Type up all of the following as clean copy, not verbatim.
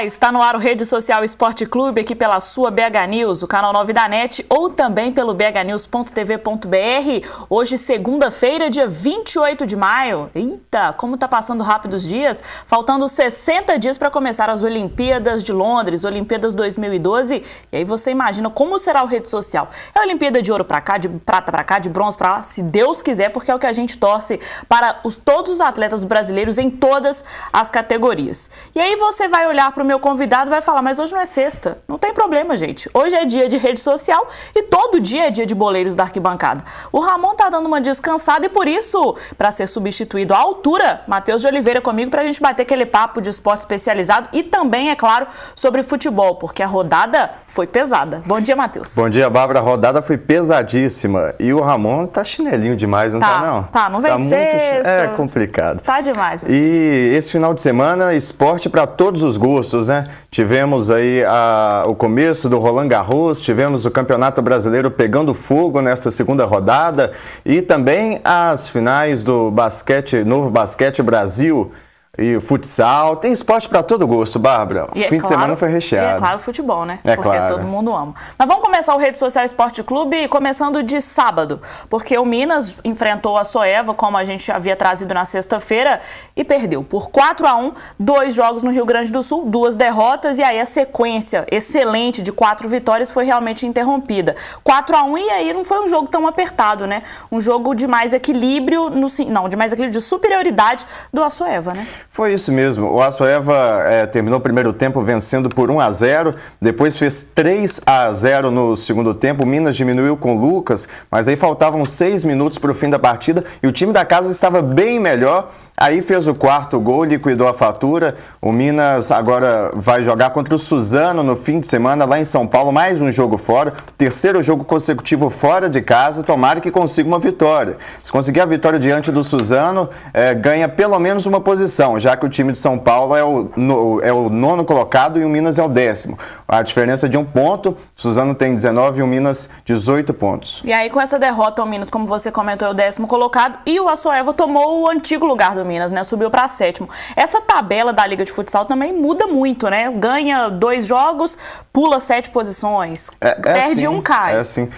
Olá, está no ar o Rede Social Esporte Clube, aqui pela sua BH News, o canal 9 da NET, ou também pelo bhnews.tv.br. Hoje, segunda-feira, dia 28 de maio. Eita, como tá passando rápido os dias. Faltando 60 dias para começar as Olimpíadas de Londres, Olimpíadas 2012. E aí você imagina como será o Rede Social. É a Olimpíada de ouro para cá, de prata para cá, de bronze para lá, se Deus quiser, porque é o que a gente torce para todos os atletas brasileiros em todas as categorias. E aí você vai olhar para o meu convidado e vai falar, mas hoje não é sexta. Não tem problema, gente. Hoje é dia de rede social e todo dia é dia de boleiros da arquibancada. O Ramon tá dando uma descansada e por isso, para ser substituído à altura, Matheus de Oliveira comigo para a gente bater aquele papo de esporte especializado e também, é claro, sobre futebol, porque a rodada foi pesada. Bom dia, Matheus. Bom dia, Bárbara. A rodada foi pesadíssima e o Ramon tá chinelinho demais, não tá não? Tá, não vem sexta. É complicado. Tá demais. E esse final de semana, esporte para todos os gostos, né? Tivemos aí o começo do Roland Garros, tivemos o Campeonato Brasileiro pegando fogo nessa segunda rodada e também as finais do Novo Basquete Brasil e futsal. Tem esporte para todo gosto, Bárbara. O fim de semana foi recheado. E é claro o futebol, né? É porque claro. Todo mundo ama. Mas vamos começar o Rede Social Esporte Clube começando de sábado, porque o Minas enfrentou a Soeva, como a gente havia trazido na sexta-feira, e perdeu por 4-1, 2 jogos no Rio Grande do Sul, 2 derrotas, e aí a sequência excelente de 4 vitórias foi realmente interrompida. 4-1 e aí não foi um jogo tão apertado, né? Um jogo de mais equilíbrio, de superioridade do Assoeva, né? Foi isso mesmo. O Assoeva terminou o primeiro tempo vencendo por 1-0, depois fez 3-0 no segundo tempo. O Minas diminuiu com o Lucas, mas aí faltavam 6 minutos para o fim da partida e o time da casa estava bem melhor. Aí fez o 4º gol, liquidou a fatura. O Minas agora vai jogar contra o Suzano no fim de semana lá em São Paulo, mais um jogo fora, 3º jogo consecutivo fora de casa, tomara que consiga uma vitória. Se conseguir a vitória diante do Suzano, ganha pelo menos uma posição, já que o time de São Paulo é o 9º colocado e o Minas é o 10º. A diferença é de 1 ponto, o Suzano tem 19 e o Minas 18 pontos. E aí com essa derrota o Minas, como você comentou, é o 10º colocado e o Assoeva tomou o antigo lugar do Minas, né? Subiu para 7º. Essa tabela da Liga de Futsal também muda muito, né? Ganha 2 jogos, pula 7 posições, perde assim, 1, cai. É assim.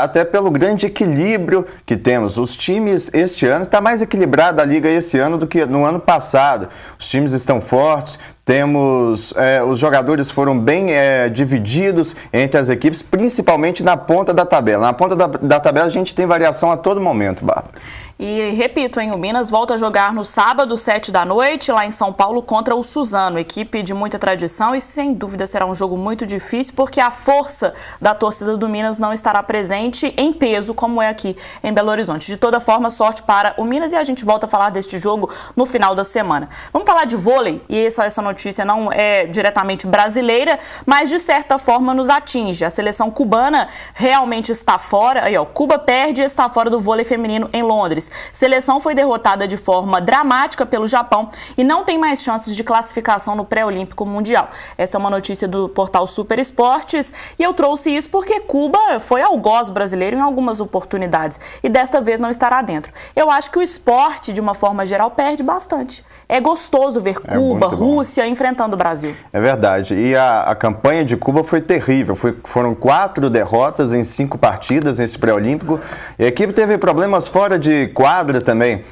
Até pelo grande equilíbrio que temos. Os times este ano, está mais equilibrada a Liga esse ano do que no ano passado. Os times estão fortes. Temos, os jogadores foram bem divididos entre as equipes, principalmente na ponta da tabela. Na ponta da tabela a gente tem variação a todo momento, Bárbara. E repito, o Minas volta a jogar no sábado, 7 da noite, lá em São Paulo, contra o Suzano, equipe de muita tradição e sem dúvida será um jogo muito difícil, porque a força da torcida do Minas não estará presente em peso, como é aqui em Belo Horizonte. De toda forma, sorte para o Minas e a gente volta a falar deste jogo no final da semana. Vamos falar de vôlei, e essa notícia não é diretamente brasileira, mas de certa forma nos atinge. A seleção cubana realmente está fora, Cuba perde e está fora do vôlei feminino em Londres. Seleção foi derrotada de forma dramática pelo Japão e não tem mais chances de classificação no pré-olímpico mundial. Essa é uma notícia do portal Super Esportes e eu trouxe isso porque Cuba foi algoz brasileiro em algumas oportunidades e desta vez não estará dentro. Eu acho que o esporte, de uma forma geral, perde bastante. É gostoso ver Cuba, Rússia enfrentando o Brasil. É verdade. E a campanha de Cuba foi terrível. Foram 4 derrotas em 5 partidas nesse pré-olímpico. E a equipe teve problemas fora de quadra também.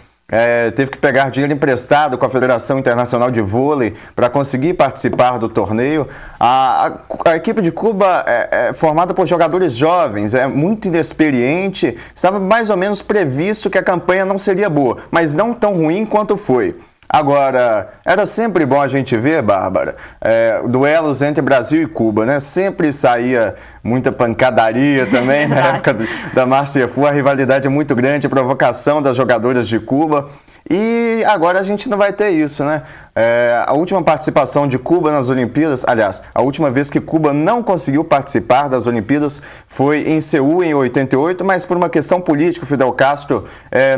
Teve que pegar dinheiro emprestado com a Federação Internacional de Vôlei para conseguir participar do torneio. A equipe de Cuba é formada por jogadores jovens, é muito inexperiente. Estava mais ou menos previsto que a campanha não seria boa, mas não tão ruim quanto foi. Agora, era sempre bom a gente ver, Bárbara, duelos entre Brasil e Cuba, né? Sempre saía muita pancadaria também, na época da Márcia Fu, a rivalidade é muito grande, a provocação das jogadoras de Cuba. E agora a gente não vai ter isso, né? A última participação de Cuba nas Olimpíadas, aliás, a última vez que Cuba não conseguiu participar das Olimpíadas foi em Seul, em 88, mas por uma questão política, o Fidel Castro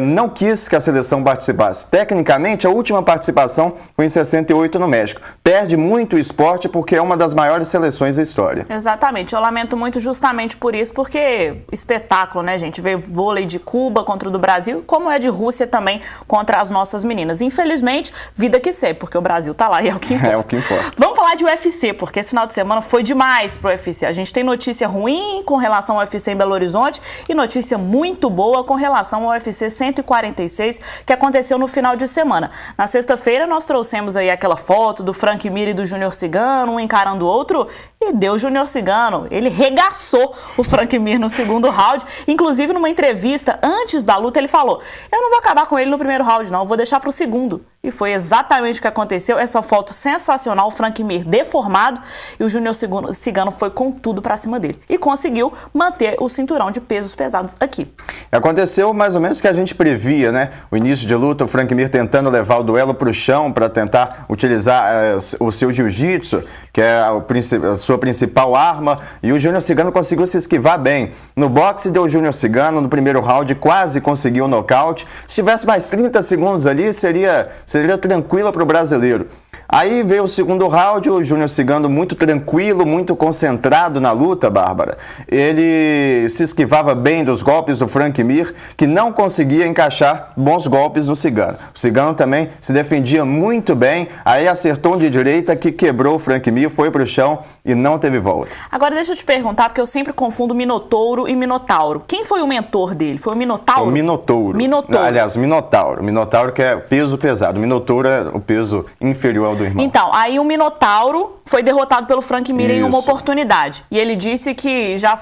não quis que a seleção participasse. Tecnicamente, a última participação foi em 68 no México. Perde muito o esporte porque é uma das maiores seleções da história. Exatamente, eu lamento muito justamente por isso, porque espetáculo, né, gente? Ver vôlei de Cuba contra o do Brasil, como é de Rússia também contra as nossas meninas. Infelizmente, vida que segue, porque o Brasil tá lá e é o que importa. É o que importa. Vamos falar de UFC, porque esse final de semana foi demais pro UFC. A gente tem notícia ruim com relação ao UFC em Belo Horizonte e notícia muito boa com relação ao UFC 146, que aconteceu no final de semana. Na sexta-feira, nós trouxemos aí aquela foto do Frank Mir e do Júnior Cigano, um encarando o outro, e deu o Júnior Cigano. Ele regaçou o Frank Mir no segundo round. Inclusive, numa entrevista antes da luta, ele falou: eu não vou acabar com ele no primeiro round, não, eu vou deixar pro segundo. E foi exatamente o que aconteceu. Essa foto sensacional, o Frank Mir deformado, e o Júnior Cigano foi com tudo pra cima dele. E conseguiu manter o cinturão de pesos pesados aqui. Aconteceu mais ou menos o que a gente previa, né? O início de luta, o Frank Mir tentando levar o duelo pro chão para tentar utilizar o seu jiu-jitsu, que é a sua principal arma, e o Júnior Cigano conseguiu se esquivar bem. No boxe deu o Júnior Cigano, no primeiro round quase conseguiu o nocaute. Se tivesse mais 30 segundos ali, seria tranquilo para o brasileiro. Aí veio o segundo round, o Júnior Cigano muito tranquilo, muito concentrado na luta, Bárbara. Ele se esquivava bem dos golpes do Frank Mir, que não conseguia encaixar bons golpes no Cigano. O Cigano também se defendia muito bem, aí acertou um de direita que quebrou o Frank Mir, foi para o chão e não teve volta. Agora deixa eu te perguntar, porque eu sempre confundo Minotouro e Minotauro. Quem foi o mentor dele? Foi o Minotauro? O Minotouro. Minotouro. Aliás, o Minotauro. O Minotauro que é peso pesado. O Minotouro é o peso inferior ao do irmão. Então, aí o Minotauro foi derrotado pelo Frank Mir em uma oportunidade. E ele disse que já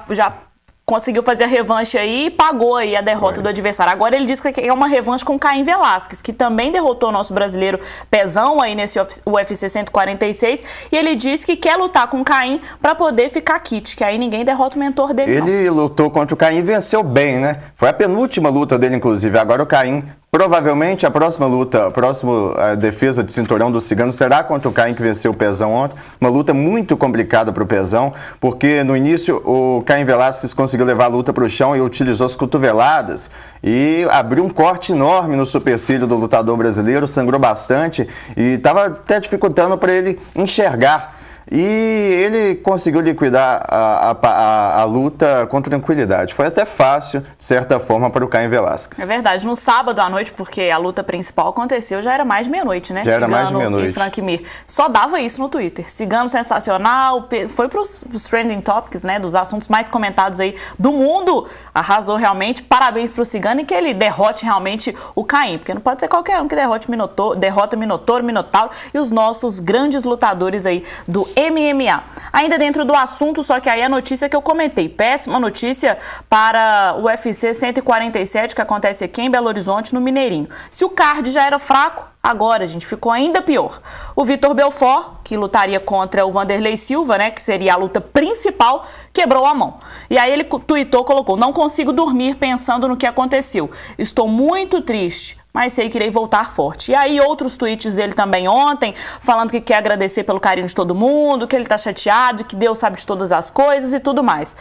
conseguiu fazer a revanche aí e pagou aí a derrota do adversário. Agora ele diz que é uma revanche com Caim Velasquez, que também derrotou o nosso brasileiro Pezão aí nesse UFC 146. E ele diz que quer lutar com Caim para poder ficar kit, que aí ninguém derrota o mentor dele. Ele lutou contra o Caim e venceu bem, né? Foi a penúltima luta dele, inclusive. Agora o Caim, provavelmente a próxima luta, a próxima defesa de cinturão do Cigano será contra o Caim, que venceu o Pezão ontem. Uma luta muito complicada para o Pezão, porque no início o Caim Velasquez conseguiu levar a luta para o chão e utilizou as cotoveladas e abriu um corte enorme no supercílio do lutador brasileiro, sangrou bastante e estava até dificultando para ele enxergar. E ele conseguiu liquidar a luta com tranquilidade. Foi até fácil, de certa forma, para o Caim Velasquez. É verdade. No sábado à noite, porque a luta principal aconteceu, já era mais de meia-noite, né? Já era mais de meia-noite. E Frank Mir. Só dava isso no Twitter. Cigano sensacional, foi para os trending topics, né? Dos assuntos mais comentados aí do mundo. Arrasou realmente. Parabéns para o Cigano e que ele derrote realmente o Caim. Porque não pode ser qualquer um que derrota Minotouro, Minotauro e os nossos grandes lutadores aí do MMA. Ainda dentro do assunto, só que aí a notícia que eu comentei, péssima notícia para o UFC 147, que acontece aqui em Belo Horizonte, no Mineirinho. Se o card já era fraco, agora, gente, ficou ainda pior. O Vitor Belfort, que lutaria contra o Vanderlei Silva, né, que seria a luta principal, quebrou a mão. E aí ele tweetou, colocou: não consigo dormir pensando no que aconteceu. Estou muito triste, mas sei que irei voltar forte. E aí outros tweets dele também ontem, falando que quer agradecer pelo carinho de todo mundo, que ele tá chateado, que Deus sabe de todas as coisas e tudo mais.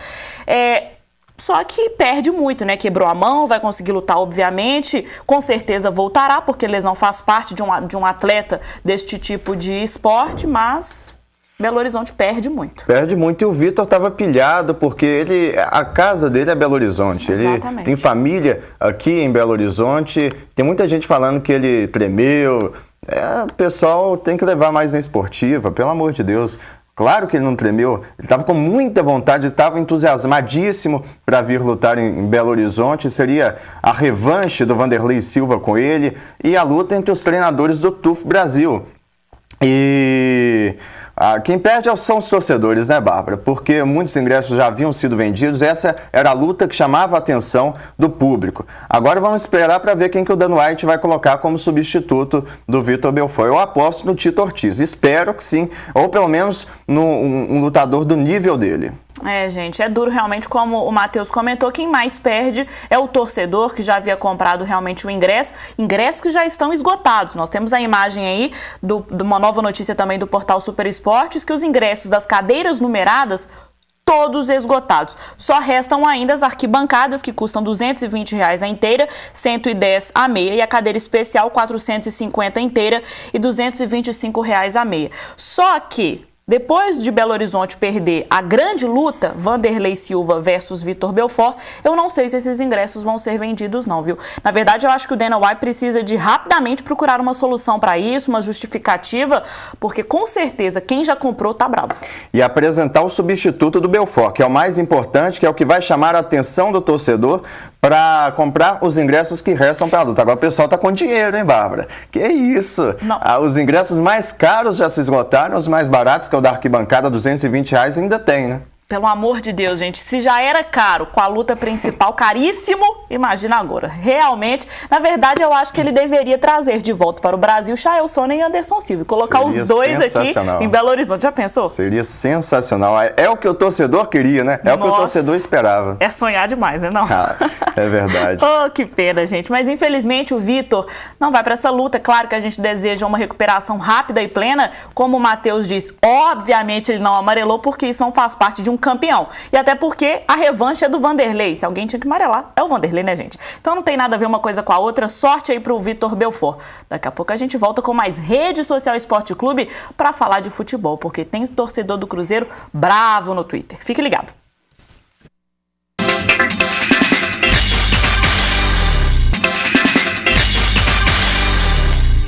Só que perde muito, né? Quebrou a mão, vai conseguir lutar, obviamente. Com certeza voltará, porque lesão faz parte de um atleta deste tipo de esporte, mas Belo Horizonte perde muito. Perde muito e o Vitor estava pilhado, porque a casa dele é Belo Horizonte. Exatamente. Ele tem família aqui em Belo Horizonte. Tem muita gente falando que ele tremeu. O pessoal tem que levar mais na esportiva, pelo amor de Deus. Claro que ele não tremeu, ele estava com muita vontade, estava entusiasmadíssimo para vir lutar em Belo Horizonte. Seria a revanche do Vanderlei Silva com ele e a luta entre os treinadores do TUF Brasil. E quem perde são os torcedores, né, Bárbara? Porque muitos ingressos já haviam sido vendidos. Essa era a luta que chamava a atenção do público. Agora vamos esperar para ver quem que o Dan White vai colocar como substituto do Vitor Belfort. Eu aposto no Tito Ortiz. Espero que sim, ou pelo menos um lutador do nível dele. Gente, é duro realmente, como o Matheus comentou, quem mais perde é o torcedor que já havia comprado realmente o ingressos que já estão esgotados. Nós temos a imagem aí de uma nova notícia também do portal Super Esportes, que os ingressos das cadeiras numeradas todos esgotados. Só restam ainda as arquibancadas, que custam R$ 220 a inteira, 110 a meia, e a cadeira especial R$ 450 inteira e R$ 225 a meia. Só que Depois de Belo Horizonte perder a grande luta, Vanderlei Silva versus Vitor Belfort, eu não sei se esses ingressos vão ser vendidos não, viu? Na verdade, eu acho que o Dana White precisa de rapidamente procurar uma solução para isso, uma justificativa, porque com certeza quem já comprou tá bravo. E apresentar o substituto do Belfort, que é o mais importante, que é o que vai chamar a atenção do torcedor para comprar os ingressos que restam para a luta. Agora o pessoal tá com dinheiro, hein, Bárbara? Que isso? Os ingressos mais caros já se esgotaram, os mais baratos, que é o da arquibancada, R$220, ainda tem, né? Pelo amor de Deus, gente, se já era caro com a luta principal, caríssimo, imagina agora. Realmente, na verdade, eu acho que ele deveria trazer de volta para o Brasil Chael Sonnen e Anderson Silva. Colocar os dois aqui em Belo Horizonte. Já pensou? Seria sensacional. É o que o torcedor queria, né? É o que o torcedor esperava. É sonhar demais, né? Não? É verdade. Oh, que pena, gente. Mas, infelizmente, o Vitor não vai para essa luta. Claro que a gente deseja uma recuperação rápida e plena. Como o Matheus disse, obviamente ele não amarelou, porque isso não faz parte de um campeão. E até porque a revanche é do Vanderlei. Se alguém tinha que amarelar, é o Vanderlei, né, gente? Então não tem nada a ver uma coisa com a outra. Sorte aí pro Vitor Belfort. Daqui a pouco a gente volta com mais Rede Social Esporte Clube para falar de futebol, porque tem torcedor do Cruzeiro bravo no Twitter. Fique ligado.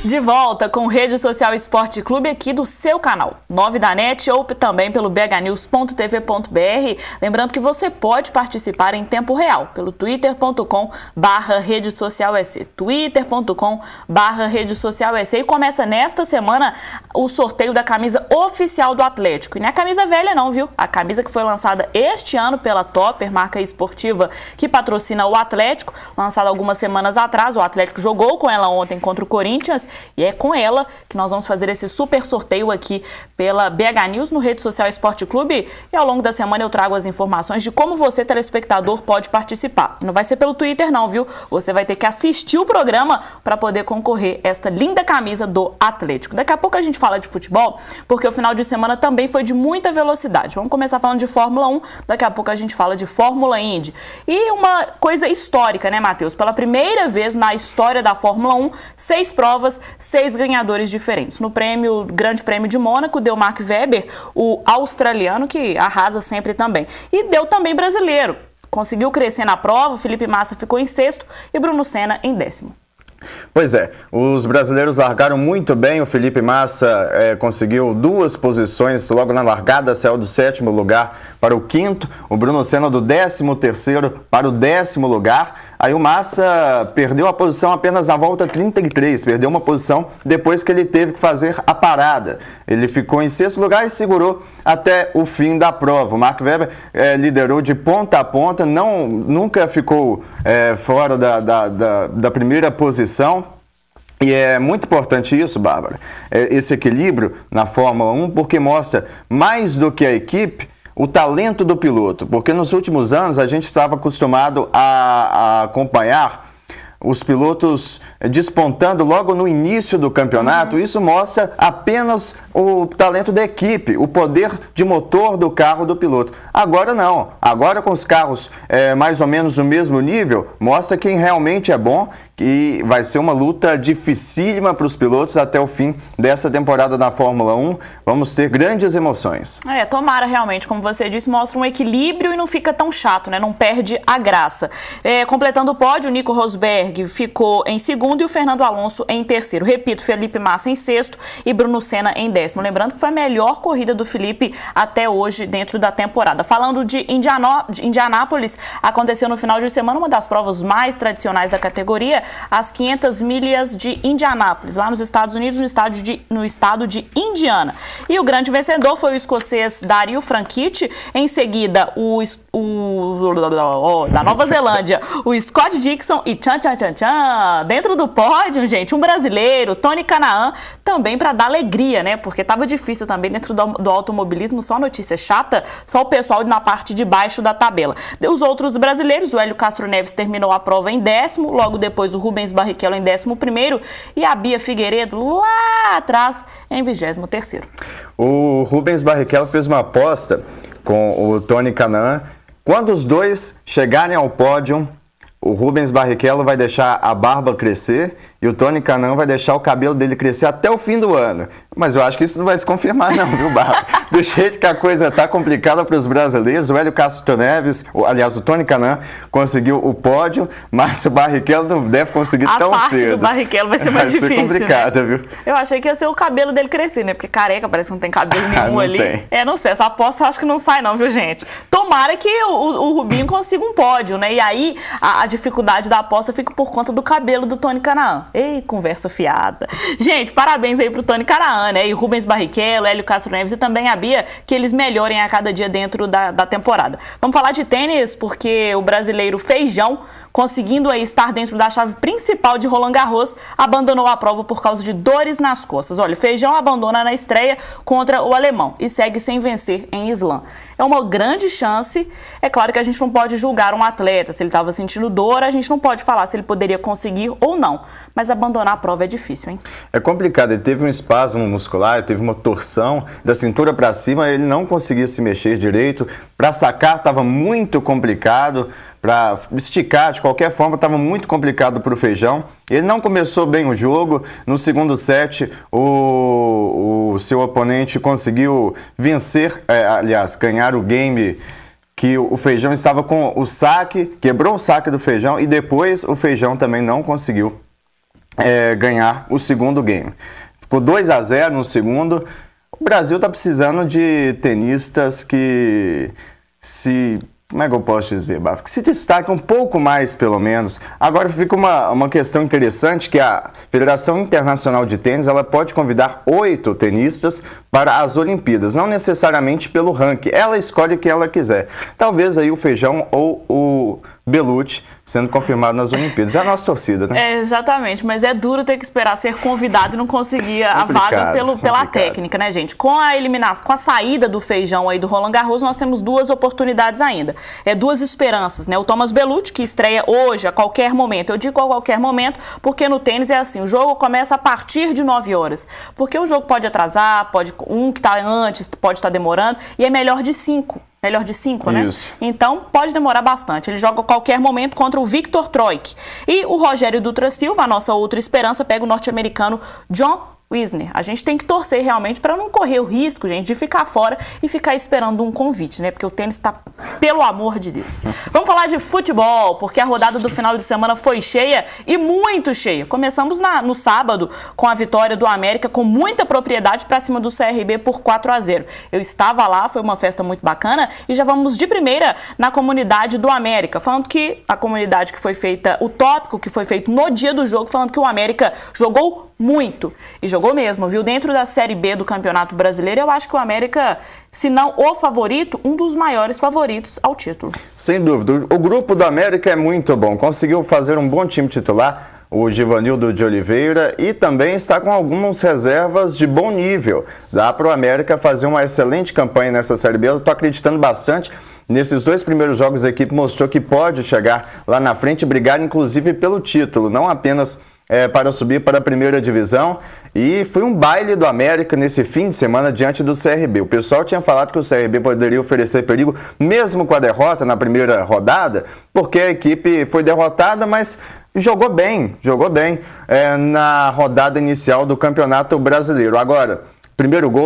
De volta com Rede Social Esporte Clube aqui do seu canal 9 da NET ou também pelo bhnews.tv.br. Lembrando que você pode participar em tempo real pelo twitter.com/redesocialsc, twitter.com/redesocialsc, e começa nesta semana o sorteio da camisa oficial do Atlético. E não é a camisa velha não, viu? A camisa que foi lançada este ano pela Topper, marca esportiva que patrocina o Atlético, lançada algumas semanas atrás. O Atlético jogou com ela ontem contra o Corinthians. E é com ela que nós vamos fazer esse super sorteio aqui pela BH News no Rede Social Esporte Clube. E ao longo da semana eu trago as informações de como você, telespectador, pode participar. E não vai ser pelo Twitter não, viu? Você vai ter que assistir o programa para poder concorrer a esta linda camisa do Atlético. Daqui a pouco a gente fala de futebol, porque o final de semana também foi de muita velocidade. Vamos começar falando de Fórmula 1, daqui a pouco a gente fala de Fórmula Indy. E uma coisa histórica, né, Matheus? Pela primeira vez na história da Fórmula 1, 6 provas, 6 ganhadores diferentes. No Grande Prêmio de Mônaco, deu Mark Webber, o australiano, que arrasa sempre também. E deu também brasileiro. Conseguiu crescer na prova, Felipe Massa ficou em 6º e Bruno Senna em 10º. Pois é, os brasileiros largaram muito bem. O Felipe Massa conseguiu 2 posições logo na largada, saiu do 7º lugar para o 5º, o Bruno Senna do 13º para o 10º lugar. Aí o Massa perdeu a posição apenas na volta 33, perdeu uma posição depois que ele teve que fazer a parada. Ele ficou em 6º lugar e segurou até o fim da prova. O Mark Webber liderou de ponta a ponta, nunca ficou fora da primeira posição. E é muito importante isso, Bárbara, esse equilíbrio na Fórmula 1, porque mostra mais do que a equipe, o talento do piloto, porque nos últimos anos a gente estava acostumado a acompanhar os pilotos despontando logo no início do campeonato. Isso mostra apenas o talento da equipe, o poder de motor do carro do piloto. Agora não, agora com os carros mais ou menos no mesmo nível, mostra quem realmente é bom, e vai ser uma luta dificílima para os pilotos até o fim dessa temporada da Fórmula 1. Vamos ter grandes emoções. Tomara realmente, como você disse, mostra um equilíbrio e não fica tão chato, né? Não perde a graça. Completando o pódio, o Nico Rosberg ficou em 2º e o Fernando Alonso em 3º. Repito, Felipe Massa em 6º e Bruno Senna em 10º. Lembrando que foi a melhor corrida do Felipe até hoje dentro da temporada. Falando de Indianápolis, aconteceu no final de semana uma das provas mais tradicionais da categoria, as 500 milhas de Indianápolis, lá nos Estados Unidos, no estado de Indiana. E o grande vencedor foi o escocês Dario Franchitti, em seguida da Nova Zelândia, o Scott Dixon e dentro do pódio, gente, um brasileiro, Tony Kanaan, também para dar alegria, né? Porque tava difícil também dentro do automobilismo, só notícia chata, só o pessoal na parte de baixo da tabela. Os outros brasileiros, o Hélio Castro Neves terminou a prova em 10º, logo depois o Rubens Barrichello em 11º e a Bia Figueiredo lá atrás em 23º. O Rubens Barrichello fez uma aposta com o Tony Kanaan. Quando os dois chegarem ao pódio, o Rubens Barrichello vai deixar a barba crescer e o Tony Canaan vai deixar o cabelo dele crescer até o fim do ano. Mas eu acho que isso não vai se confirmar não, viu, Bárbara? Do jeito que a coisa tá complicada para os brasileiros, o Hélio Castro Neves, aliás, o Tony Canaan conseguiu o pódio, mas o Barrichello não deve conseguir tão cedo. A parte do Barrichello vai ser mais difícil, vai ser complicada, né? Viu? Eu achei que ia ser o cabelo dele crescer, né? Porque careca, parece que não tem cabelo nenhum não ali. Tem. Não sei, essa aposta eu acho que não sai não, viu, gente? Tomara que o Rubinho consiga um pódio, né? E aí a dificuldade da aposta fica por conta do cabelo do Tony Canaan. Ei, conversa fiada. Gente, parabéns aí pro Tony Canaan, né? E Rubens Barrichello, Hélio Castro Neves e também a Bia, que eles melhorem a cada dia dentro da temporada. Vamos falar de tênis, porque o brasileiro Feijão, conseguindo aí estar dentro da chave principal de Roland Garros, abandonou a prova por causa de dores nas costas. Olha, Feijão abandona na estreia contra o alemão e segue sem vencer em Slam. É uma grande chance. É claro que a gente não pode julgar um atleta. Se ele estava sentindo dor, a gente não pode falar se ele poderia conseguir ou não. Mas abandonar a prova é difícil, hein? É complicado. Ele teve um espasmo muscular, teve uma torção da cintura para cima, ele não conseguia se mexer direito. Para sacar estava muito complicado. Para esticar de qualquer forma estava muito complicado para o Feijão. Ele não começou bem o jogo. No segundo set, o seu oponente conseguiu vencer, aliás, ganhar o game que o Feijão estava com o saque, quebrou o saque do Feijão e depois o Feijão também não conseguiu ganhar o segundo game. Ficou 2-0 no segundo. O Brasil está precisando de tenistas que como é que eu posso dizer, Bárbara? Que se destaque um pouco mais, pelo menos. Agora fica uma questão interessante, que a Federação Internacional de Tênis ela pode convidar 8 tenistas para as Olimpíadas, não necessariamente pelo ranking. Ela escolhe o que ela quiser. Talvez aí o Feijão ou o Belucci sendo confirmado nas Olimpíadas. É a nossa torcida, né? Exatamente, mas é duro ter que esperar ser convidado e não conseguir a vaga pela técnica, né, gente? Com a eliminação, com a saída do Feijão aí do Roland Garros, nós temos 2 oportunidades ainda. 2 esperanças, né? O Thomas Belucci, que estreia hoje, a qualquer momento. Eu digo a qualquer momento, porque no tênis é assim, o jogo começa a partir de 9 horas. Porque o jogo pode atrasar, um que está antes pode estar demorando, e é melhor de 5. Melhor de 5, né? Isso. Então, pode demorar bastante. Ele joga a qualquer momento contra o Victor Troicki. E o Rogério Dutra Silva, a nossa outra esperança, pega o norte-americano John Wisner. A gente tem que torcer realmente para não correr o risco, gente, de ficar fora e ficar esperando um convite, né? Porque o tênis está, pelo amor de Deus. Vamos falar de futebol, porque a rodada do final de semana foi cheia e muito cheia. Começamos no sábado com a vitória do América com muita propriedade para cima do CRB por 4-0. Eu estava lá, foi uma festa muito bacana e já vamos de primeira na comunidade do América, falando que a comunidade que foi feita, o tópico que foi feito no dia do jogo, falando que o América jogou muito. E jogou mesmo, viu? Dentro da Série B do Campeonato Brasileiro, eu acho que o América, se não o favorito, um dos maiores favoritos ao título. Sem dúvida. O grupo do América é muito bom. Conseguiu fazer um bom time titular, o Givanildo de Oliveira, e também está com algumas reservas de bom nível. Dá para o América fazer uma excelente campanha nessa Série B. Eu estou acreditando bastante. Nesses 2 primeiros jogos, a equipe mostrou que pode chegar lá na frente e brigar, inclusive, pelo título, não apenas para subir para a primeira divisão. E foi um baile do América nesse fim de semana diante do CRB. O pessoal tinha falado que o CRB poderia oferecer perigo mesmo com a derrota na primeira rodada, porque a equipe foi derrotada, mas jogou bem na rodada inicial do Campeonato Brasileiro. Agora,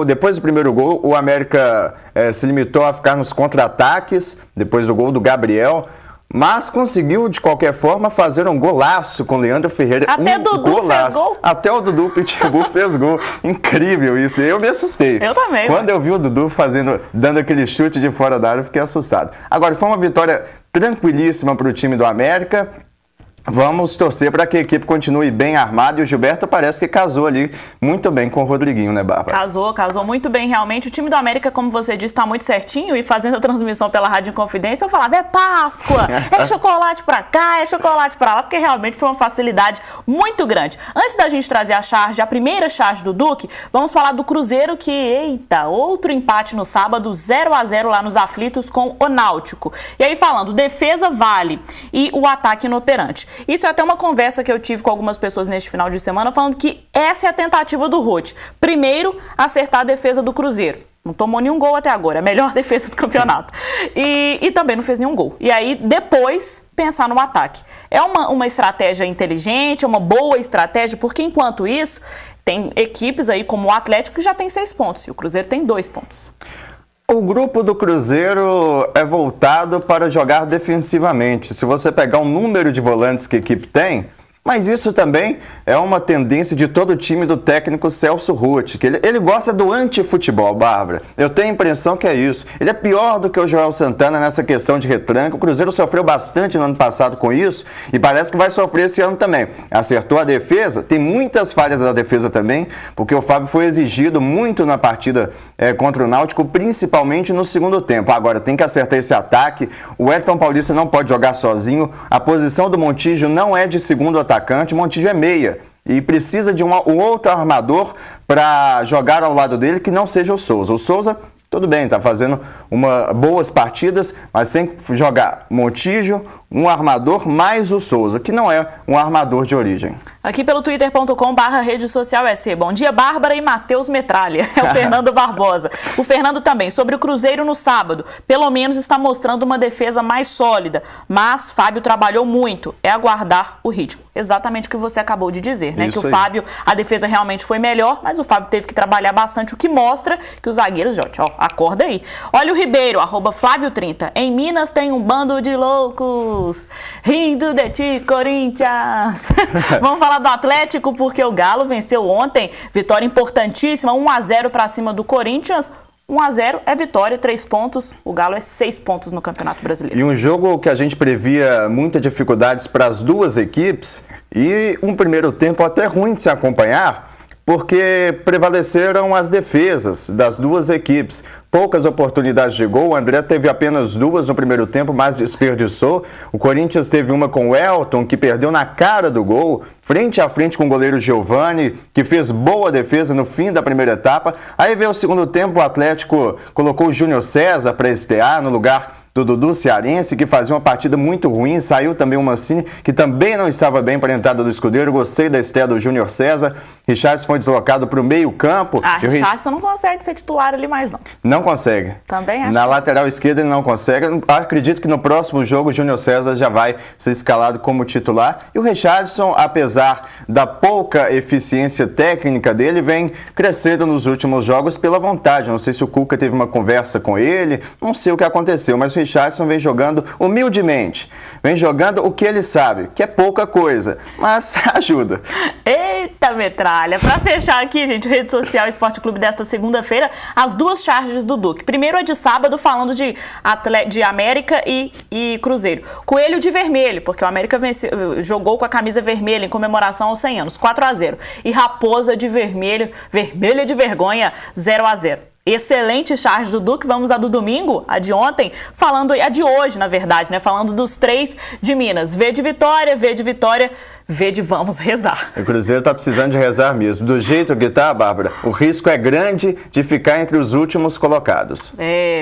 depois do primeiro gol, o América se limitou a ficar nos contra-ataques, depois do gol do Gabriel, mas conseguiu, de qualquer forma, fazer um golaço com o Leandro Ferreira. Até Dudu fez gol? Até o Dudu Pitbull fez gol. Incrível isso. Eu me assustei. Eu também. Quando eu vi o Dudu dando aquele chute de fora da área, eu fiquei assustado. Agora, foi uma vitória tranquilíssima para o time do América. Vamos torcer para que a equipe continue bem armada, e o Gilberto parece que casou ali muito bem com o Rodriguinho, né, Bárbara? Casou muito bem, realmente. O time do América, como você disse, está muito certinho, e fazendo a transmissão pela Rádio Inconfidência, eu falava, é Páscoa, é chocolate para cá, é chocolate para lá, porque realmente foi uma facilidade muito grande. Antes da gente trazer a primeira charge do Duque, vamos falar do Cruzeiro que, eita, outro empate no sábado, 0-0 lá nos aflitos com o Náutico. E aí falando, defesa vale e o ataque inoperante. Isso é até uma conversa que eu tive com algumas pessoas neste final de semana, falando que essa é a tentativa do Roth. Primeiro, acertar a defesa do Cruzeiro. Não tomou nenhum gol até agora, é a melhor defesa do campeonato. E também não fez nenhum gol. E aí, depois, pensar no ataque. É uma estratégia inteligente, é uma boa estratégia, porque enquanto isso, tem equipes aí como o Atlético que já tem 6 pontos, e o Cruzeiro tem 2 pontos. O grupo do Cruzeiro é voltado para jogar defensivamente. Se você pegar o número de volantes que a equipe tem, mas isso também é uma tendência de todo o time do técnico Celso Ruth, que ele gosta do antifutebol, Bárbara. Eu tenho a impressão que é isso. Ele é pior do que o Joel Santana nessa questão de retranca. O Cruzeiro sofreu bastante no ano passado com isso e parece que vai sofrer esse ano também. Acertou a defesa, tem muitas falhas da defesa também, porque o Fábio foi exigido muito na partida contra o Náutico, principalmente no segundo tempo. Agora, tem que acertar esse ataque. O Wellington Paulista não pode jogar sozinho. A posição do Montijo não é de segundo atacante, o Montijo é meia. E precisa de um outro armador para jogar ao lado dele que não seja o Souza. O Souza, tudo bem, está fazendo boas partidas, mas tem que jogar Montijo, um armador mais o Souza, que não é um armador de origem. Aqui pelo twitter.com/redesocialsc. Bom dia, Bárbara e Matheus Metralha. É o Fernando Barbosa. O Fernando também, sobre o Cruzeiro no sábado. Pelo menos está mostrando uma defesa mais sólida, mas Fábio trabalhou muito. É aguardar o ritmo. Exatamente o que você acabou de dizer, né? Isso que o aí. Fábio, a defesa realmente foi melhor, mas o Fábio teve que trabalhar bastante, o que mostra que os zagueiros, gente, ó, acorda aí. Olha o Ribeiro, @Flávio30. Em Minas tem um bando de loucos rindo de ti, Corinthians. Vamos falar do Atlético, porque o Galo venceu ontem. Vitória importantíssima, 1-0 para cima do Corinthians. 1-0 é vitória, 3 pontos. O Galo é 6 pontos no Campeonato Brasileiro. E um jogo que a gente previa muitas dificuldades para as duas equipes e um primeiro tempo até ruim de se acompanhar, porque prevaleceram as defesas das duas equipes. Poucas oportunidades de gol, o André teve apenas 2 no primeiro tempo, mas desperdiçou. O Corinthians teve uma com o Elton, que perdeu na cara do gol, frente a frente com o goleiro Giovani, que fez boa defesa no fim da primeira etapa. Aí veio o segundo tempo, o Atlético colocou o Júnior César para estrear no lugar do Dudu Cearense, que fazia uma partida muito ruim. Saiu também o Mancini, que também não estava bem para a entrada do escudeiro. Gostei da estreia do Júnior César. Richardson foi deslocado para o meio campo. Richardson não consegue ser titular ali mais, não. Não consegue. Também acho. Na lateral esquerda ele não consegue. Acredito que no próximo jogo o Júnior César já vai ser escalado como titular. E o Richardson, apesar da pouca eficiência técnica dele, vem crescendo nos últimos jogos pela vontade. Não sei se o Cuca teve uma conversa com ele, não sei o que aconteceu, mas o Richardson vem jogando humildemente. Vem jogando o que ele sabe, que é pouca coisa, mas ajuda. Eita, metralha! Para fechar aqui, gente, Rede Social Esporte Clube desta segunda-feira, as 2 charges do Duque. Primeiro é de sábado, falando de América e Cruzeiro. Coelho de vermelho, porque o América jogou com a camisa vermelha em comemoração aos 100 anos, 4-0. E Raposa de vermelho, vermelha de vergonha, 0-0. Excelente charge do Duque. Vamos à do domingo, a de ontem, a de hoje, na verdade, né? Falando dos 3 de Minas. V de vitória, V de vamos rezar. O Cruzeiro está precisando de rezar mesmo. Do jeito que tá, Bárbara, o risco é grande de ficar entre os últimos colocados.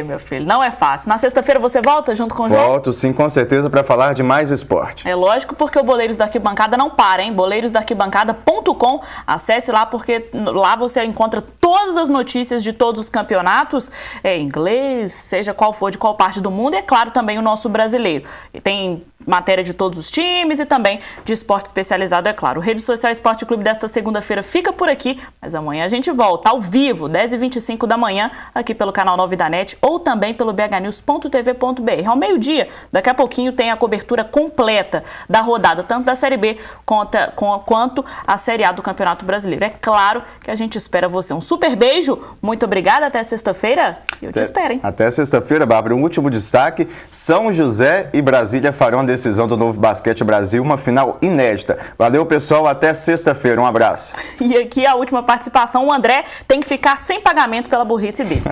Meu filho, não é fácil. Na sexta-feira você volta junto com o João? Volto, sim, com certeza, para falar de mais esporte. É lógico, porque o Boleiros da Arquibancada não para, hein? boleirosdarquibancada.com. Acesse lá, porque lá você encontra todas as notícias de todos os campeonatos, inglês, seja qual for, de qual parte do mundo, e é claro também o nosso brasileiro. E tem matéria de todos os times e também de esporte especializado, é claro. O Rede Social Esporte Clube desta segunda-feira fica por aqui, mas amanhã a gente volta ao vivo, 10h25 da manhã, aqui pelo canal 9 da NET ou também pelo bhnews.tv.br. Ao meio-dia, daqui a pouquinho tem a cobertura completa da rodada, tanto da Série B quanto a Série A do Campeonato Brasileiro. É claro que a gente espera você. Um super beijo, muito obrigada, até sexta-feira e eu te espero, hein? Até sexta-feira, Bárbara. Um último destaque, São José e Brasília farão a decisão do Novo Basquete Brasil, uma final inédita. Valeu, pessoal, até sexta-feira. Um abraço. E aqui a última participação, o André tem que ficar sem pagamento pela burrice dele.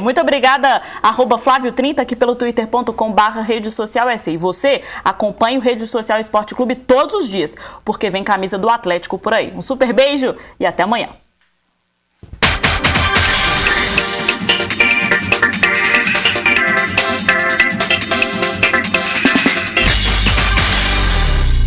Muito obrigada, @Flávio30 aqui pelo twitter.com/redesocialsc. E você acompanha o Rede Social Esporte Clube todos os dias, porque vem camisa do Atlético por aí. Um super beijo e até amanhã.